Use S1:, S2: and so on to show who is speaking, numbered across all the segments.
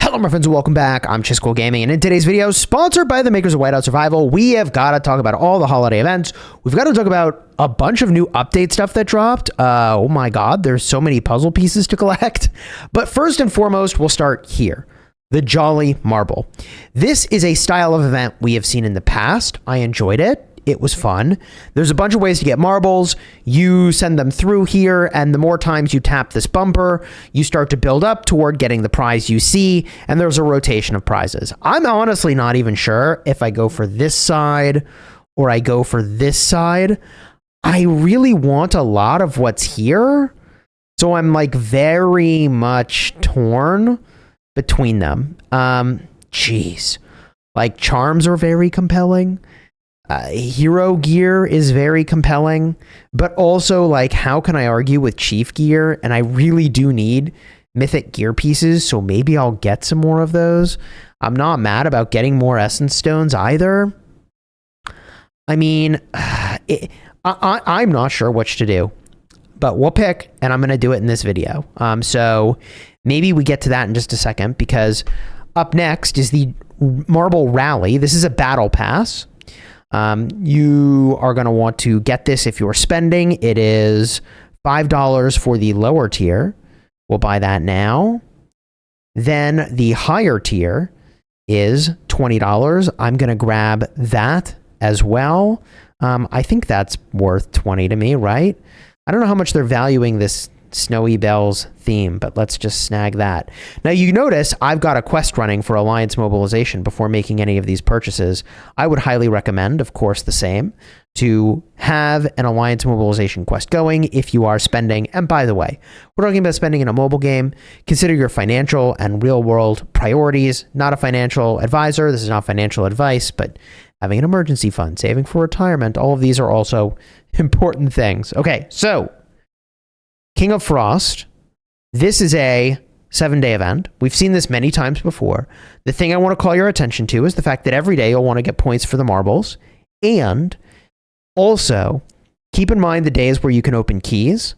S1: Hello my friends and welcome back. I'm Chisco Gaming, and in today's video, sponsored by the makers of Whiteout Survival, we have got to talk about all the holiday events. We've got to talk about a bunch of new update stuff that dropped. Oh my god, there's so many puzzle pieces to collect. But first and foremost, we'll start here. The Jolly Marble. This is a style of event we have seen in the past. I enjoyed it. It was fun. There's a bunch of ways to get marbles. You send them through here, and the more times you tap this bumper, you start to build up toward getting the prize you see, and there's a rotation of prizes. I'm honestly not even sure if I go for this side or I go for this side. I really want a lot of what's here, so I'm like very much torn between them. Jeez. Like charms are very compelling. Hero gear is very compelling, but also like how can I argue with chief gear? And I really do need mythic gear pieces, so maybe I'll get some more of those. I'm not mad about getting more essence stones either. I mean, I'm not sure which to do, but we'll pick, and I'm going to do it in this video. So maybe we get to that in just a second, because up next is the Marble Rally. This is a battle pass. You are going to want to get this if you're spending. It is $5 for the lower tier. We'll buy that now. Then the higher tier is $20. I'm going to grab that as well. I think that's worth 20 to me, right? I don't know how much they're valuing this Snowy Bells theme, but let's just snag that. Now you notice I've got a quest running for Alliance mobilization before making any of these purchases. I would highly recommend, of course, the same, to have an Alliance mobilization quest going if you are spending. And by the way, we're talking about spending in a mobile game. Consider your financial and real world priorities. Not a financial advisor. This is not financial advice, but having an emergency fund, saving for retirement, all of these are also important things. Okay, so King of Frost. This is a 7-day event. We've seen this many times before. The thing I want to call your attention to is the fact that every day you'll want to get points for the marbles. And also, keep in mind the days where you can open keys.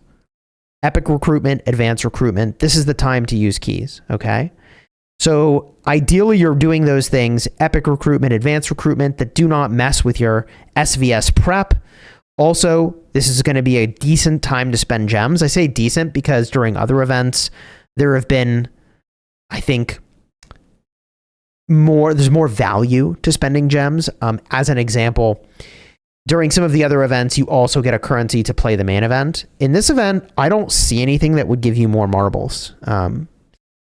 S1: Epic recruitment, advanced recruitment. This is the time to use keys, okay? So ideally you're doing those things, epic recruitment, advanced recruitment, that do not mess with your SVS prep. Also, this is going to be a decent time to spend gems. I say decent because during other events, there have been, I think, there's more value to spending gems. As an example, during some of the other events, you also get a currency to play the main event. In this event, I don't see anything that would give you more marbles.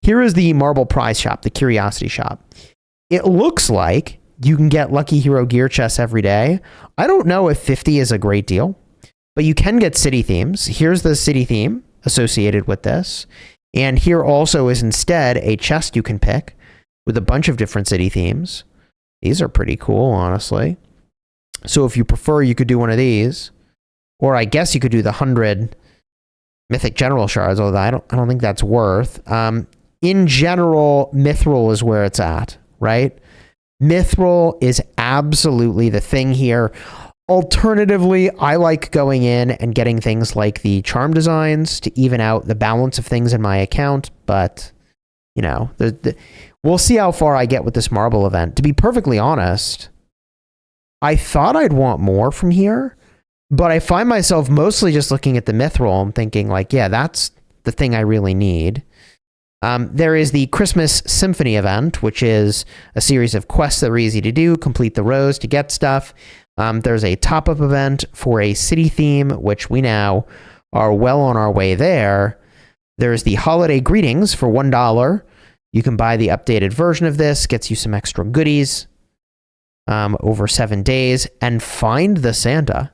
S1: Here is the marble prize shop, the curiosity shop. It looks like you can get lucky hero gear chests every day. I don't know if 50 is a great deal, but you can get city themes. Here's the city theme associated with this. And here also is instead a chest you can pick with a bunch of different city themes. These are pretty cool, honestly. So if you prefer, you could do one of these, or I guess you could do the 100 mythic general shards, although I don't think that's worth. In general, Mithril is where it's at, right? Mithril is absolutely the thing here. Alternatively, I like going in and getting things like the charm designs to even out the balance of things in my account. But, you know, we'll see how far I get with this marble event. To be perfectly honest, I thought I'd want more from here, but I find myself mostly just looking at the Mithril and thinking like, yeah, that's the thing I really need. There is the Christmas Symphony event, which is a series of quests that are easy to do, complete the rows to get stuff. There's a top-up event for a city theme, which we now are well on our way there. There's the Holiday Greetings for $1. You can buy the updated version of this, gets you some extra goodies over 7 days. And Find the Santa.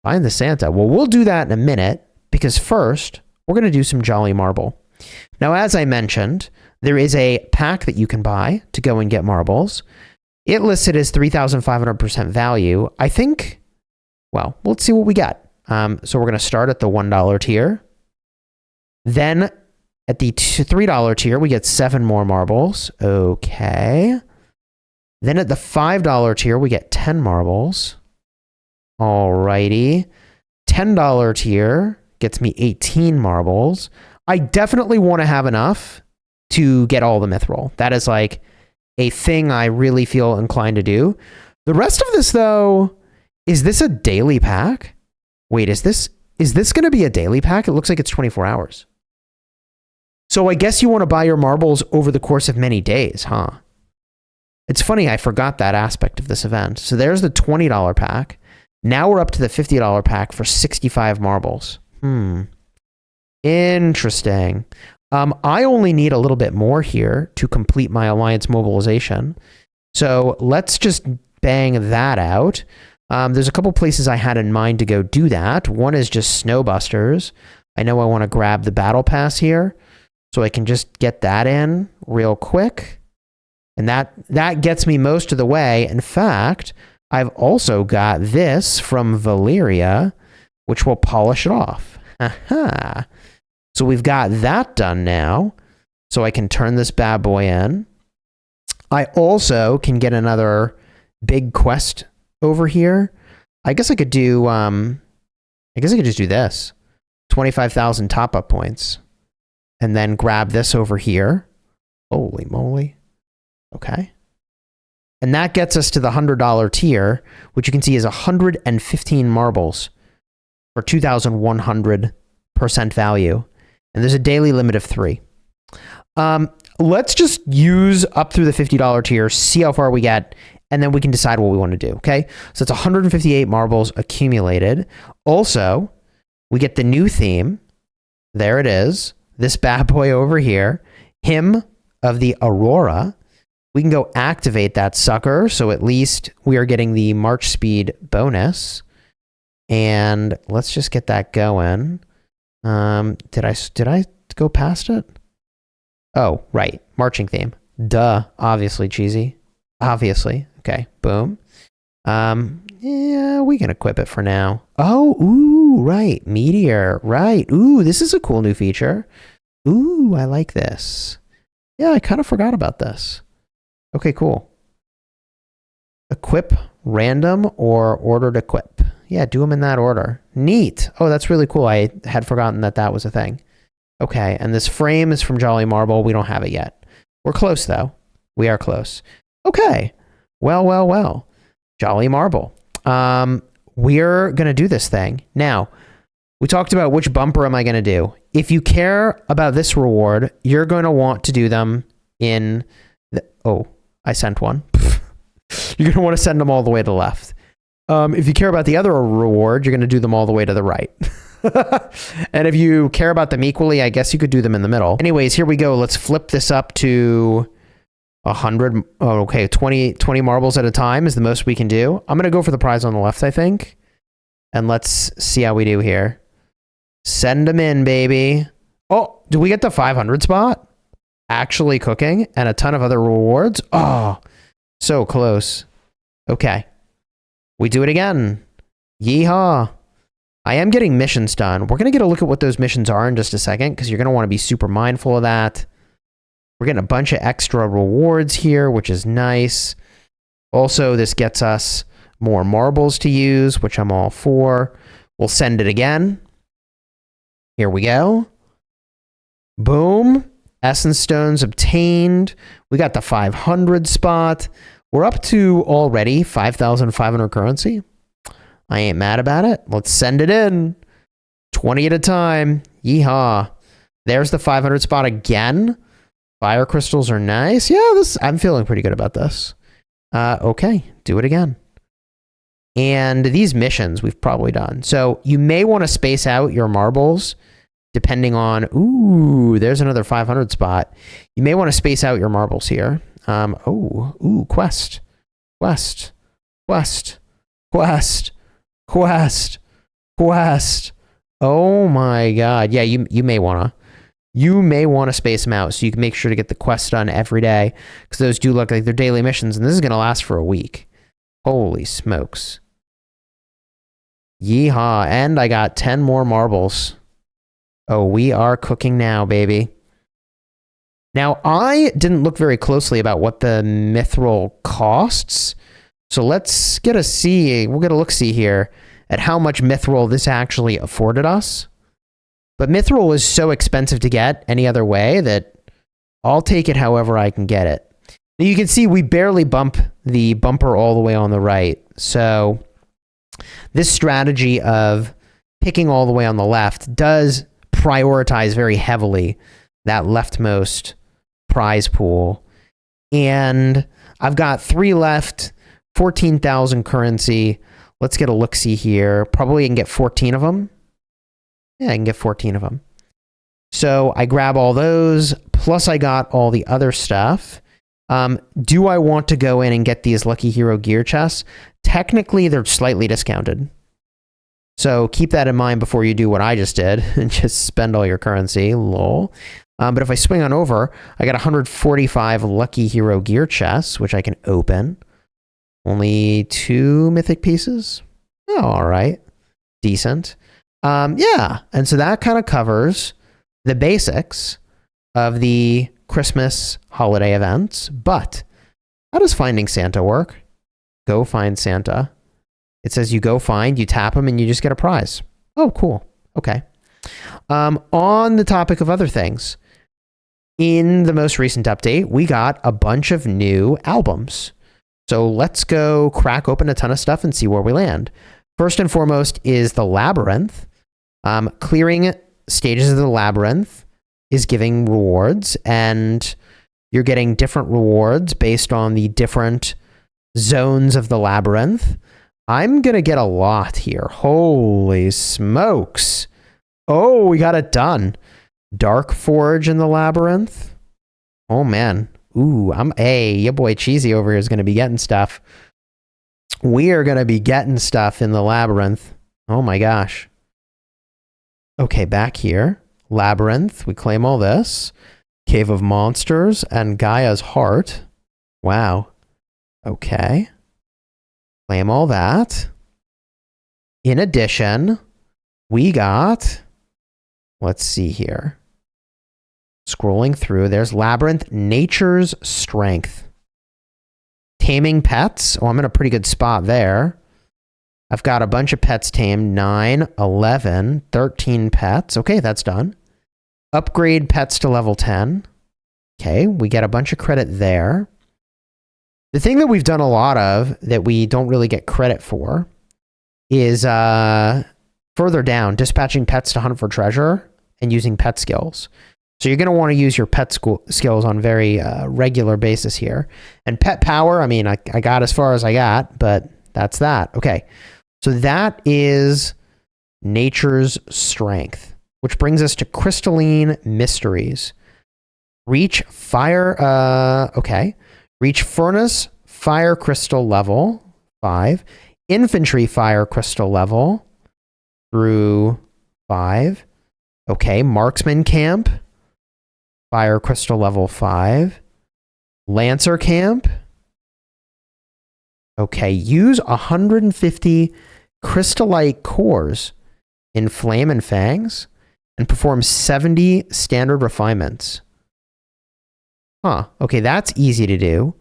S1: Find the Santa. Well, we'll do that in a minute, because first, we're going to do some Jolly Marble. Now, as I mentioned, there is a pack that you can buy to go and get marbles. It listed as 3,500% value. I think, well, let's see what we got. So we're going to start at the $1 tier. Then at the $3 tier, we get 7 more marbles. Okay. Then at the $5 tier, we get 10 marbles. Alrighty. $10 tier gets me 18 marbles. I definitely want to have enough to get all the mithril. That is like a thing I really feel inclined to do. The rest of this, though, is this a daily pack? Wait, is this going to be a daily pack? It looks like it's 24 hours. So I guess you want to buy your marbles over the course of many days, huh? It's funny, I forgot that aspect of this event. So there's the $20 pack. Now we're up to the $50 pack for 65 marbles. Interesting. I only need a little bit more here to complete my alliance mobilization. So let's just bang that out. There's a couple places I had in mind to go do that. One is just Snowbusters. I know I want to grab the battle pass here, so I can just get that in real quick. And that gets me most of the way. In fact, I've also got this from Valyria, which will polish it off. Aha. So we've got that done now. So I can turn this bad boy in. I also can get another big quest over here. I guess I could do, just do this. 25,000 top-up points. And then grab this over here. Holy moly. Okay. And that gets us to the $100 tier, which you can see is 115 marbles for 2,100% value. And there's a daily limit of 3. Let's just use up through the $50 tier, see how far we get, and then we can decide what we want to do, okay? So it's 158 marbles accumulated. Also, we get the new theme. There it is. This bad boy over here. Hymn of the Aurora. We can go activate that sucker, so at least we are getting the march speed bonus. And let's just get that going. Did I go past it? Oh, right. Marching theme. Duh. Obviously cheesy. Obviously. Okay. Boom. Yeah, we can equip it for now. Oh, ooh, right. Meteor. Right. Ooh, this is a cool new feature. Ooh, I like this. Yeah, I kind of forgot about this. Okay, cool. Equip random or ordered equip. Yeah, do them in that order. Neat. Oh, that's really cool. I had forgotten that that was a thing. Okay, and this frame is from Jolly Marble. We don't have it yet. We're close, though. We are close. Okay. Well. Jolly Marble. We're going to do this thing. Now, we talked about which bumper am I going to do. If you care about this reward, you're going to want to do them in the... Oh, I sent one. You're going to want to send them all the way to the left. If you care about the other reward, you're going to do them all the way to the right. And if you care about them equally, I guess you could do them in the middle. Anyways, here we go. Let's flip this up to 100. Oh, okay. 20 marbles at a time is the most we can do. I'm going to go for the prize on the left, I think. And let's see how we do here. Send them in, baby. Oh, do we get the 500 spot? Actually cooking and a ton of other rewards. Oh, so close. Okay. We do it again. Yeehaw. I am getting missions done. We're going to get a look at what those missions are in just a second because you're going to want to be super mindful of that. We're getting a bunch of extra rewards here, which is nice. Also, this gets us more marbles to use, which I'm all for. We'll send it again. Here we go. Boom. Essence stones obtained. We got the 500 spot. We're up to already 5,500 currency. I ain't mad about it. Let's send it in. 20 at a time. Yeehaw. There's the 500 spot again. Fire crystals are nice. Yeah, I'm feeling pretty good about this. Okay, do it again. And these missions we've probably done. So you may want to space out your marbles depending on... Ooh, there's another 500 spot. You may want to space out your marbles here. Quest. Oh my god. Yeah, you may want to space them out so you can make sure to get the quests done every day because those do look like they're daily missions and this is going to last for a week. Holy smokes. Yeehaw. And I got 10 more marbles. Oh, we are cooking now, baby. Now, I didn't look very closely about what the mithril costs. So let's get we'll get a look-see here at how much mithril this actually afforded us. But mithril is so expensive to get any other way that I'll take it however I can get it. Now you can see we barely bump the bumper all the way on the right. So this strategy of picking all the way on the left does prioritize very heavily that leftmost prize pool. And I've got 3 left, 14,000 currency. Let's get a look-see here. Probably I can get 14 of them. Yeah, I can get 14 of them. So I grab all those, plus I got all the other stuff. Do I want to go in and get these Lucky Hero gear chests? Technically, they're slightly discounted. So keep that in mind before you do what I just did and just spend all your currency, lol. But if I swing on over, I got 145 Lucky Hero gear chests, which I can open. Only 2 mythic pieces. Oh, all right. Decent. Yeah, and so that kind of covers the basics of the Christmas holiday events. But how does finding Santa work? Go find Santa. It says you go find, you tap him, and you just get a prize. Oh, cool. Okay. On the topic of other things, in the most recent update, we got a bunch of new albums. So let's go crack open a ton of stuff and see where we land. First and foremost is the Labyrinth. Clearing stages of the Labyrinth is giving rewards, and you're getting different rewards based on the different zones of the Labyrinth. I'm going to get a lot here. Holy smokes. Oh, we got it done. Dark Forge in the Labyrinth. Oh, man. Ooh, hey, your boy Cheesy over here is going to be getting stuff. We are going to be getting stuff in the Labyrinth. Oh, my gosh. Okay, back here. Labyrinth. We claim all this. Cave of Monsters and Gaia's Heart. Wow. Okay. Claim all that. In addition, we got, let's see here. Scrolling through, there's Labyrinth, Nature's Strength. Taming pets. Oh, I'm in a pretty good spot there. I've got a bunch of pets tamed. 9, 11, 13 pets. Okay, that's done. Upgrade pets to level 10. Okay, we get a bunch of credit there. The thing that we've done a lot of that we don't really get credit for is further down, dispatching pets to hunt for treasure and using pet skills. So you're going to want to use your pet skills on very regular basis here. And pet power, I mean, I got as far as I got, but that's that. Okay, so that is Nature's Strength, which brings us to Crystalline Mysteries. Reach fire, okay. Reach Furnace Fire Crystal level 5. Infantry Fire Crystal level through 5. Okay, Marksman Camp. Fire Crystal level 5. Lancer Camp. Okay, use 150 Crystallite cores in Flame and Fangs and perform 70 standard refinements. Huh, okay, that's easy to do.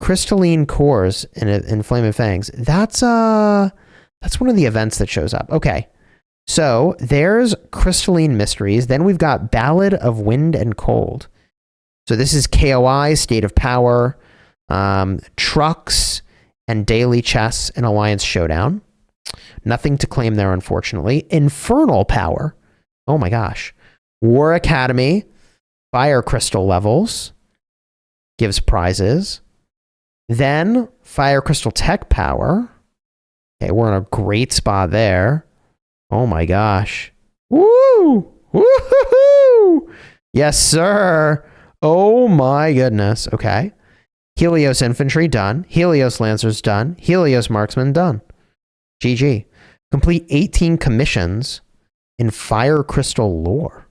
S1: Crystalline cores in Flame and Fangs. That's one of the events that shows up. Okay, so there's Crystalline Mysteries. Then we've got Ballad of Wind and Cold. So this is KOI, State of Power, Trucks, and Daily Chess and Alliance Showdown. Nothing to claim there, unfortunately. Infernal Power. Oh my gosh. War Academy, Fire Crystal levels. Gives prizes. Then Fire Crystal Tech Power. Okay, we're in a great spot there. Oh my gosh. Woo! Woo-hoo-hoo! Yes, sir. Oh my goodness. Okay. Helios Infantry, done. Helios Lancers, done. Helios Marksman, done. GG. Complete 18 commissions in Fire Crystal lore.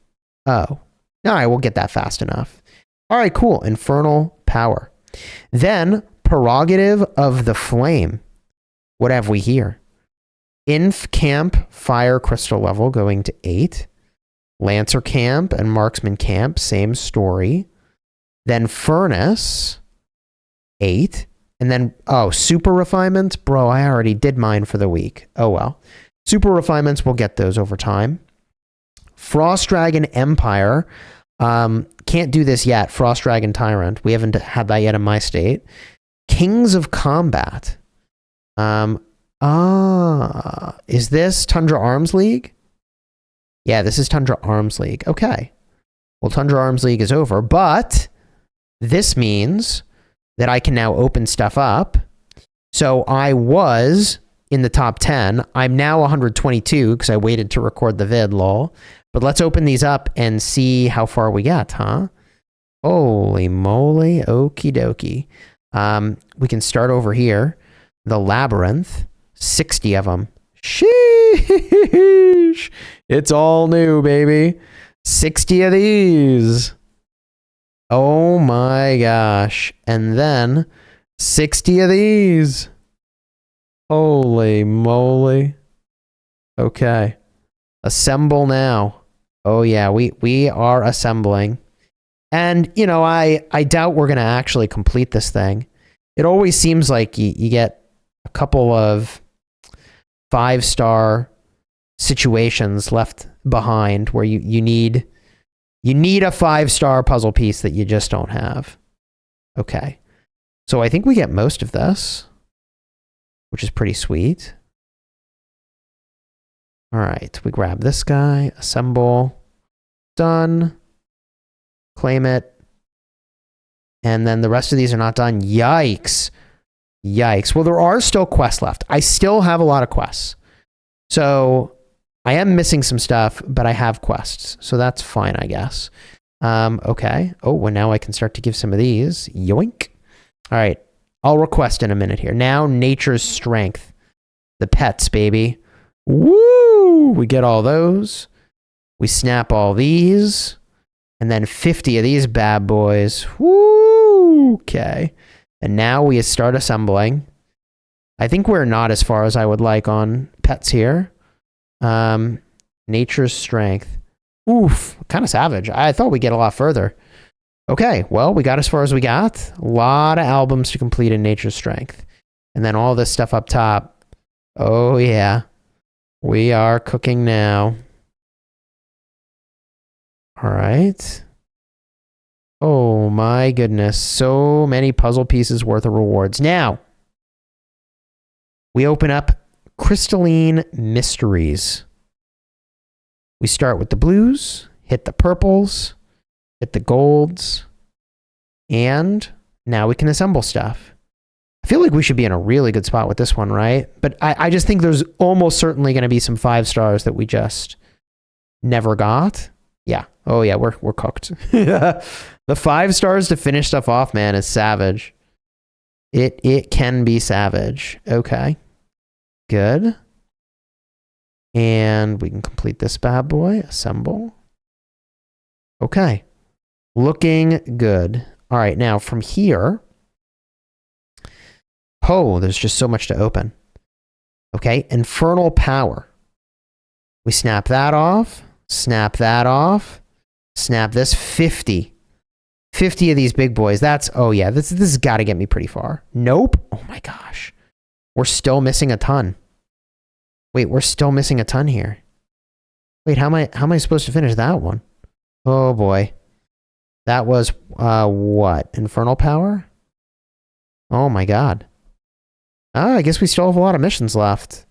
S1: Oh. All right, we'll get that fast enough. All right, cool. Infernal Power. Then, Prerogative of the Flame. What have we here? Inf Camp, Fire Crystal level going to 8. Lancer Camp and Marksman Camp, same story. Then Furnace, 8. And then, oh, Super Refinements? Bro, I already did mine for the week. Oh, well. Super Refinements, we'll get those over time. Frost Dragon Empire. Can't do this yet. Frost Dragon Tyrant. We haven't had that yet in my state. Kings of Combat. Is this Tundra Arms League? Yeah, this is Tundra Arms League. Okay. Well, Tundra Arms League is over, but this means that I can now open stuff up. So I was in the top 10. I'm now 122 because I waited to record the vid, lol. But let's open these up and see how far we get, huh? Holy moly, okie dokie. We can start over here. The Labyrinth, 60 of them. Sheesh. It's all new, baby. 60 of these. Oh my gosh. And then 60 of these. Holy moly. Okay. Assemble now. Oh yeah, we are assembling. And, you know, I doubt we're going to actually complete this thing. It always seems like you get a couple of 5-star situations left behind where you need a 5-star puzzle piece that you just don't have. Okay. So I think we get most of this, which is pretty sweet. All right, we grab this guy, assemble, done, claim it, and then the rest of these are not done. Yikes. Yikes. Well, there are still quests left. I still have a lot of quests. So I am missing some stuff, but I have quests. So that's fine, I guess. Okay. Oh, well, now I can start to give some of these. Yoink. All right. I'll request in a minute here. Now, Nature's Strength. The pets, baby. Woo! We get all those. We snap all these. And then 50 of these bad boys. Woo! Okay. And now we start assembling. I think we're not as far as I would like on pets here. Nature's Strength. Oof. Kind of savage. I thought we'd get a lot further. Okay. Well, we got as far as we got. A lot of albums to complete in Nature's Strength. And then all this stuff up top. Oh, yeah. We are cooking now. All right. Oh my goodness. So many puzzle pieces worth of rewards. Now, we open up Crystalline Mysteries. We start with the blues, hit the purples, hit the golds, and now we can assemble stuff. I feel like we should be in a really good spot with this one, right? But I just think there's almost certainly going to be some 5 stars that we just never got. Yeah. Oh yeah, we're cooked. The 5 stars to finish stuff off, man, is savage. It can be savage. Okay. Good. And we can complete this bad boy. Assemble. Okay. Looking good. All right, now from here. Oh, there's just so much to open. Okay, Infernal Power. We snap that off. Snap that off. Snap this. 50. 50 of these big boys. That's, oh yeah, this has got to get me pretty far. Nope. Oh my gosh. We're still missing a ton. Wait, we're still missing a ton here. Wait, how am I supposed to finish that one? Oh boy. That was, what? Infernal Power? Oh my god. I guess we still have a lot of missions left.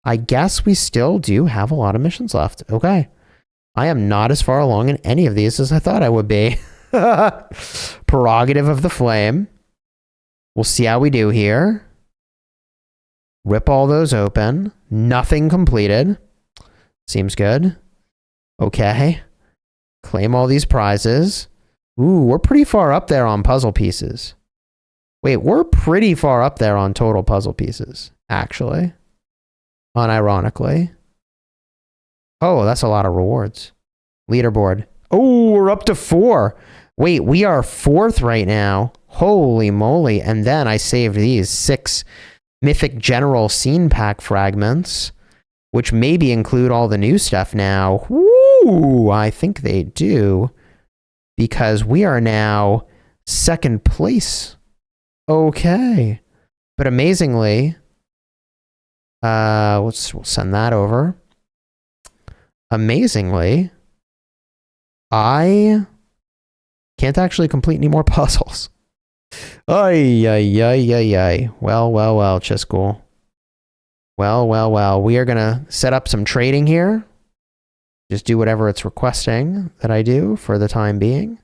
S1: I guess we still do have a lot of missions left. Okay. I am not as far along in any of these as I thought I would be. Prerogative of the Flame. We'll see how we do here. Rip all those open. Nothing completed. Seems good. Okay. Claim all these prizes. Ooh, we're pretty far up there on puzzle pieces. Wait, we're pretty far up there on total puzzle pieces, actually. Unironically. Oh, that's a lot of rewards. Leaderboard. Oh, we're up to 4. Wait, we are 4th right now. Holy moly. And then I saved these 6 Mythic General Scene Pack fragments, which maybe include all the new stuff now. Woo! I think they do. Because we are now 2nd place. Okay. But amazingly, we'll send that over. Amazingly, I Can't actually complete any more puzzles. Ay, ay, ay, ay, ay. Well, well, well, Chiscool. Well, well, well. We are going to set up some trading here. Just do whatever it's requesting that I do for the time being.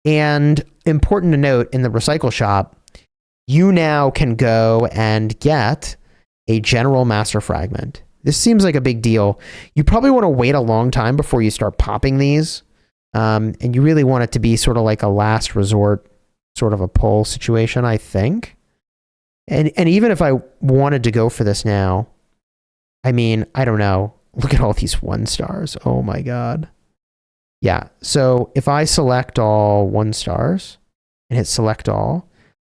S1: And important to note, in the recycle shop, you now can go and get a general master fragment. This seems like a big deal. You probably want to wait a long time before you start popping these. And you really want it to be sort of like a last resort, sort of a pull situation, I think. And even if I wanted to go for this now, I mean, I don't know. Look at all these 1 stars. Oh my God. Yeah. So if I select all 1 stars and hit select all,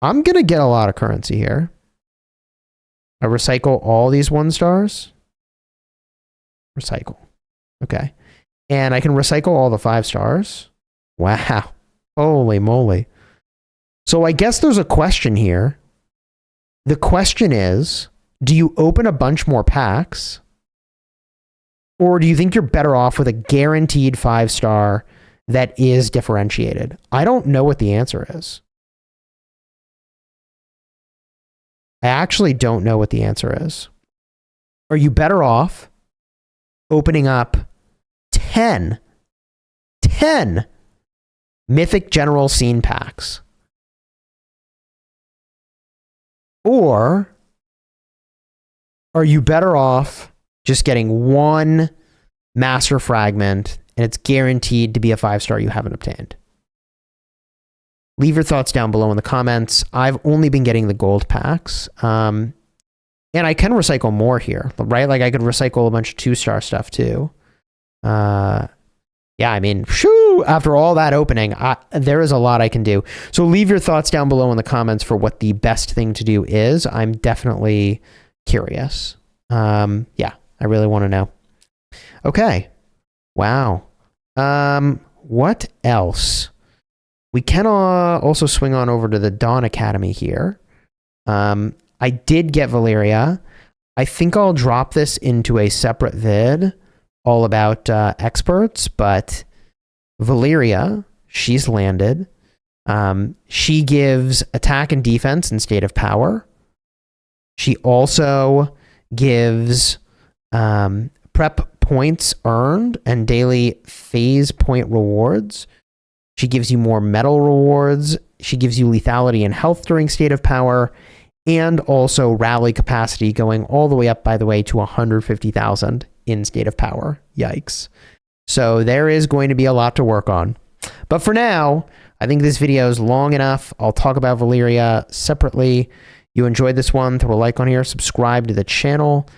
S1: I'm going to get a lot of currency here. I recycle all these 1 stars. Recycle. Okay. And I can recycle all the 5 stars. Wow. Holy moly. So I guess there's a question here. The question is, do you open a bunch more packs? Or do you think you're better off with a guaranteed 5-star that is differentiated? I don't know what the answer is. I actually don't know what the answer is. Are you better off opening up 10 Mythic General Scene packs? Or are you better off just getting 1 master fragment and it's guaranteed to be a 5-star you haven't obtained? Leave your thoughts down below in the comments. I've only been getting the gold packs. And I can recycle more here, right? Like I could recycle a bunch of 2-star stuff too. Yeah, I mean, shoo, after all that opening, there is a lot I can do. So leave your thoughts down below in the comments for what the best thing to do is. I'm definitely curious. Yeah, I really want to know. Okay. Wow. What else? We can also swing on over to the Dawn Academy here. I did get Valyria. I think I'll drop this into a separate vid all about experts, but Valyria, she's landed. She gives attack and defense in State of Power. She also gives prep points earned and daily phase point rewards. She gives you more metal rewards. She gives you lethality and health during State of Power, and also rally capacity going all the way up, by the way, to 150,000 in State of Power. Yikes. So there is going to be a lot to work on. But for now, I think this video is long enough. I'll talk about Valyria separately. You enjoyed this one, throw a like on here, subscribe to the channel.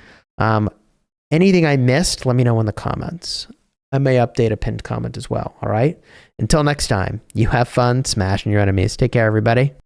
S1: Anything I missed, let me know in the comments. I may update a pinned comment as well, all right? Until next time, you have fun smashing your enemies. Take care, everybody.